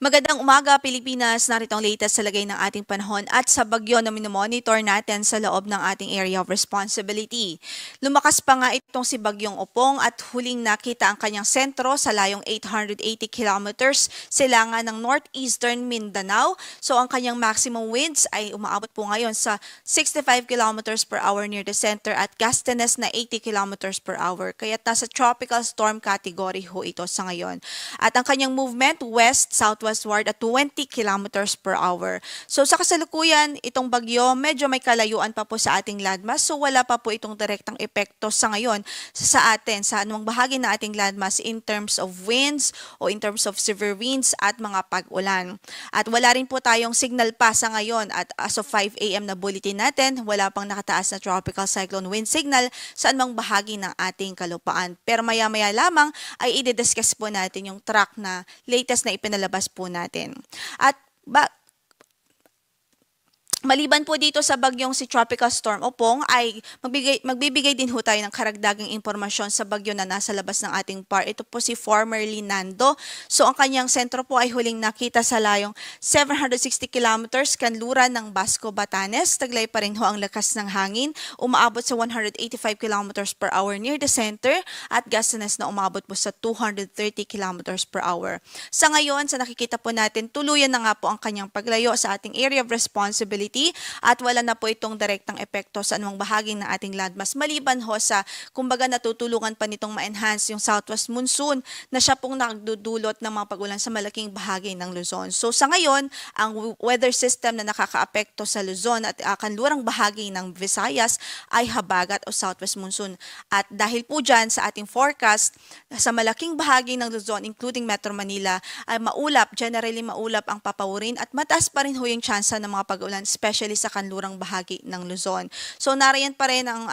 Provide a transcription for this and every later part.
Magandang umaga, Pilipinas. Narito ang latest sa lagay ng ating panahon at sa bagyo na minomonitor natin sa loob ng ating area of responsibility. Lumakas pa nga itong si Bagyong Opong at huling nakita ang kanyang sentro sa layong 880 kilometers silangan ng northeastern Mindanao. So ang kanyang maximum winds ay umaabot po ngayon sa 65 kilometers per hour near the center at gustiness na 80 kilometers per hour. Kaya nasa tropical storm category ho ito sa ngayon. At ang kanyang movement west-southwestward at 20 kilometers per hour. So sa kasalukuyan, itong bagyo medyo may kalayuan pa po sa ating landmass. So wala pa po itong direktang epekto sa ngayon sa atin, sa anumang bahagi na ating landmass in terms of winds o in terms of severe winds at mga pag-ulan. At wala rin po tayong signal pa sa ngayon at as of 5 a.m. na bulletin natin, wala pang nakataas na tropical cyclone wind signal sa anumang bahagi ng ating kalupaan. Pero maya-maya lamang ay i-discuss po natin yung track na latest na ipinalabas po natin. At maliban po dito sa bagyong si Tropical Storm Opong ay magbibigay din ho tayo ng karagdagang impormasyon sa bagyo na nasa labas ng ating PAR. Ito po si formerly Nando. So ang kanyang sentro po ay huling nakita sa layong 760 kilometers kanluran ng Basco, Batanes. Taglay pa rin ho ang lakas ng hangin. Umaabot sa 185 kilometers per hour near the center at gustiness na umabot po sa 230 kilometers per hour. Sa ngayon, sa nakikita po natin, tuluyan na nga po ang kanyang paglayo sa ating area of responsibility at wala na po itong direktang epekto sa anumang bahagi ng ating landmass maliban ho sa kumbaga natutulungan pa nitong ma-enhance yung southwest monsoon na siya pong nagdudulot ng mga pag-ulan sa malaking bahagi ng Luzon. So sa ngayon, ang weather system na nakakaapekto sa Luzon at kanlurang bahagi ng Visayas ay habagat o southwest monsoon. At dahil po dyan sa ating forecast, sa malaking bahagi ng Luzon including Metro Manila ay generally maulap ang papawurin at mataas pa rin ho yung tsansa ng mga pag-ulan especially sa kanlurang bahagi ng Luzon. So nariyan pa rin ang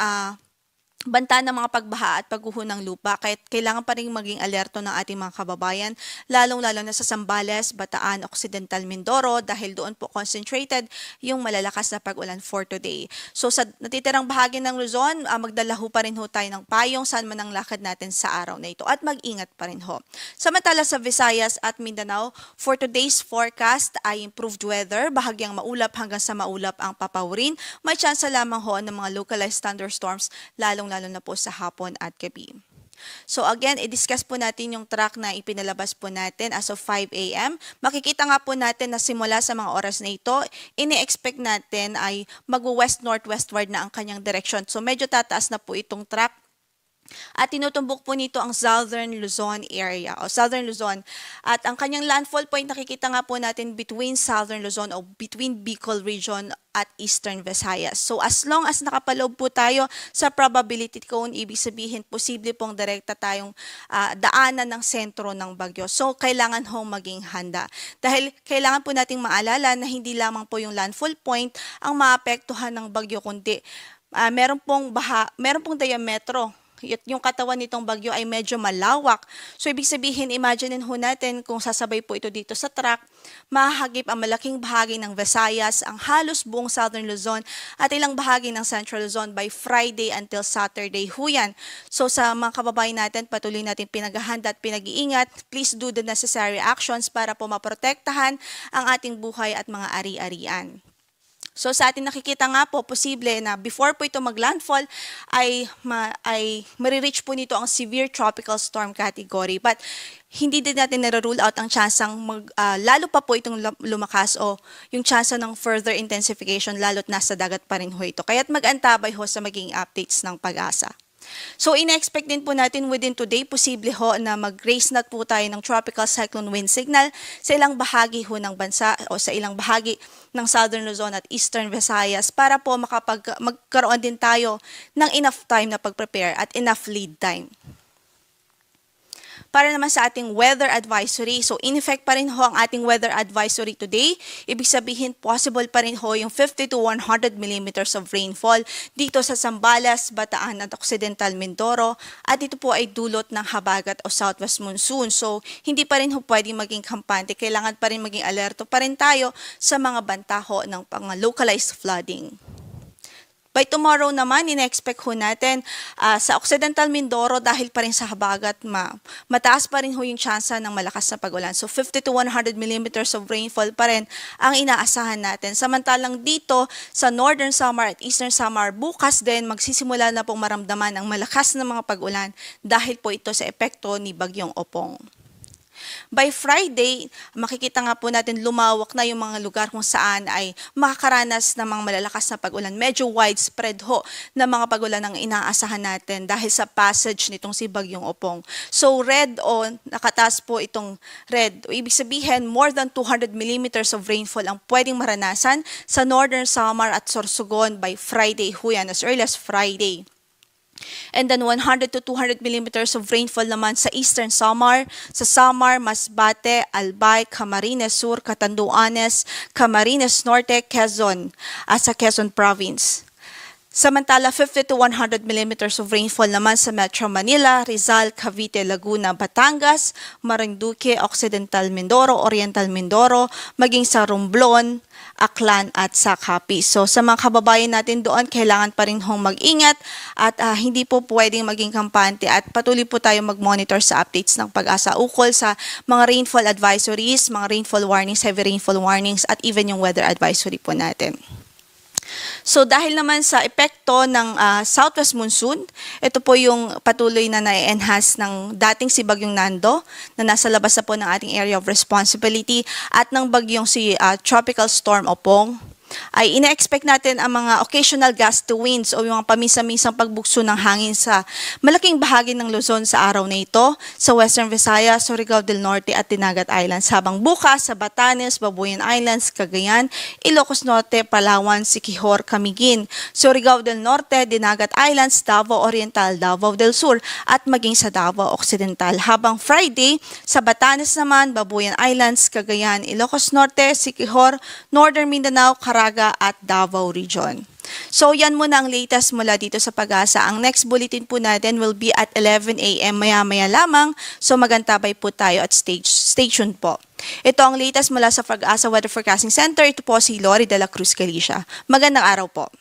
banta ng mga pagbaha at pagguho ng lupa, kahit kailangan pa rin maging alerto ng ating mga kababayan, lalong-lalo na sa Zambales, Bataan, Occidental Mindoro dahil doon po concentrated yung malalakas na pag-ulan for today. So sa natitirang bahagi ng Luzon, magdala ho pa rin ho tayo ng payong saan man ang lakad natin sa araw na ito at mag-ingat pa rin ho. Samantala sa Visayas at Mindanao, for today's forecast ay improved weather, bahagyang maulap hanggang sa maulap ang papawurin. May tsansa lamang ho ng mga localized thunderstorms lalo na po sa hapon at gabi. So again, i-discuss po natin yung track na ipinalabas po natin as of 5 a.m. Makikita nga po natin na simula sa mga oras na ito, ini-expect natin ay mag-west-northwestward na ang kanyang direction. So medyo tataas na po itong track. At tinutumbok po nito ang Southern Luzon area o Southern Luzon. At ang kanyang landfall point nakikita nga po natin between Southern Luzon o between Bicol region at Eastern Visayas. So as long as nakapaloob po tayo sa probability cone, ibig sabihin posible pong direkta tayong daanan ng sentro ng bagyo. So kailangan hong maging handa. Dahil kailangan po nating maalala na hindi lamang po yung landfall point ang maapektuhan ng bagyo kundi meron pong diametro. Yung katawan nitong bagyo ay medyo malawak. So, ibig sabihin, imaginein ho natin kung sasabay po ito dito sa track, mahahagip ang malaking bahagi ng Visayas, ang halos buong Southern Luzon, at ilang bahagi ng Central Luzon by Friday until Saturday ho yan. So, sa mga kababayan natin, patuloy natin pinaghahanda at pinag-iingat. Please do the necessary actions para po maprotektahan ang ating buhay at mga ari-arian. So sa atin nakikita nga po, posible na before po ito mag-landfall ay marireach po nito ang severe tropical storm category. But hindi din natin nare-rule out ang tsansang lalo pa po itong lumakas o yung tsansa ng further intensification lalo't nasa dagat pa rin ho ito. Kaya't mag-antabay ho sa magiging updates ng Pag-asa. So, ina-expect din po natin within today, posible ho na mag-raise na po tayo ng tropical cyclone wind signal sa ilang bahagi ho ng bansa o sa ilang bahagi ng Southern Luzon at Eastern Visayas para po magkaroon din tayo ng enough time na pag-prepare at enough lead time. Para naman sa ating weather advisory, so in effect pa rin ho ang ating weather advisory today. Ibig sabihin, possible pa rin ho yung 50 to 100 millimeters of rainfall dito sa Zambales, Bataan at Occidental Mindoro. At ito po ay dulot ng habagat o southwest monsoon. So, hindi pa rin ho pwedeng maging kampante. Kailangan pa rin maging alerto pa rin tayo sa mga banta ho ng localized flooding. By tomorrow naman, ina-expect ho natin sa Occidental Mindoro dahil pa rin sa habagat mataas pa rin ho yung tsansa ng malakas na pag-ulan. So 50 to 100 millimeters of rainfall pa rin ang inaasahan natin. Samantalang dito sa Northern Samar at Eastern Samar, bukas din magsisimula na pong maramdaman ang malakas na mga pag-ulan dahil po ito sa epekto ni Bagyong Opong. By Friday, makikita nga po natin lumawak na yung mga lugar kung saan ay makakaranas ng mga malalakas na pag-ulan. Medyo widespread ho na mga pag-ulan ang inaasahan natin dahil sa passage nitong si Bagyong Opong. So red o nakataas po itong red. Ibig sabihin, more than 200 millimeters of rainfall ang pwedeng maranasan sa Northern Samar at Sorsogon by Friday ho yan, as early as Friday. And then 100 to 200 millimeters of rainfall naman sa Eastern Samar, sa Samar, Masbate, Albay, Camarines Sur, Catanduanes, Camarines Norte, Quezon, sa Quezon Province. Samantala, 50 to 100 millimeters of rainfall naman sa Metro Manila, Rizal, Cavite, Laguna, Batangas, Marinduque, Occidental Mindoro, Oriental Mindoro, maging sa Romblon, Aklan at sa Capiz. So sa mga kababayan natin doon, kailangan pa rin hong mag-ingat at hindi po pwedeng maging kampante at patuloy po tayo mag-monitor sa updates ng Pag-asa ukol sa mga rainfall advisories, mga rainfall warnings, heavy rainfall warnings at even yung weather advisory po natin. So dahil naman sa epekto ng southwest monsoon, ito po yung patuloy na na-enhance ng dating si Bagyong Nando na nasa labas na po ng ating area of responsibility at ng bagyong si Tropical Storm Opong. Ay ina-expect natin ang mga occasional gusty winds o yung mga paminsan-minsang pagbugso ng hangin sa malaking bahagi ng Luzon sa araw na ito, sa Western Visayas, Surigao del Norte at Dinagat Islands. Habang bukas sa Batanes, Babuyan Islands, Cagayan, Ilocos Norte, Palawan, Siquijor, Camiguin, Surigao del Norte, Dinagat Islands, Davao Oriental, Davao del Sur at maging sa Davao Occidental. Habang Friday, sa Batanes naman, Babuyan Islands, Cagayan, Ilocos Norte, Siquijor, Northern Mindanao, Caraga at Davao Region. So yan muna ang latest mula dito sa Pag-asa. Ang next bulletin po natin will be at 11 a.m. maya-maya lamang. So magantabay po tayo at stay tuned po. Ito ang latest mula sa Pag-asa Weather Forecasting Center. Ito po si Lori de la Cruz Galicia. Magandang araw po.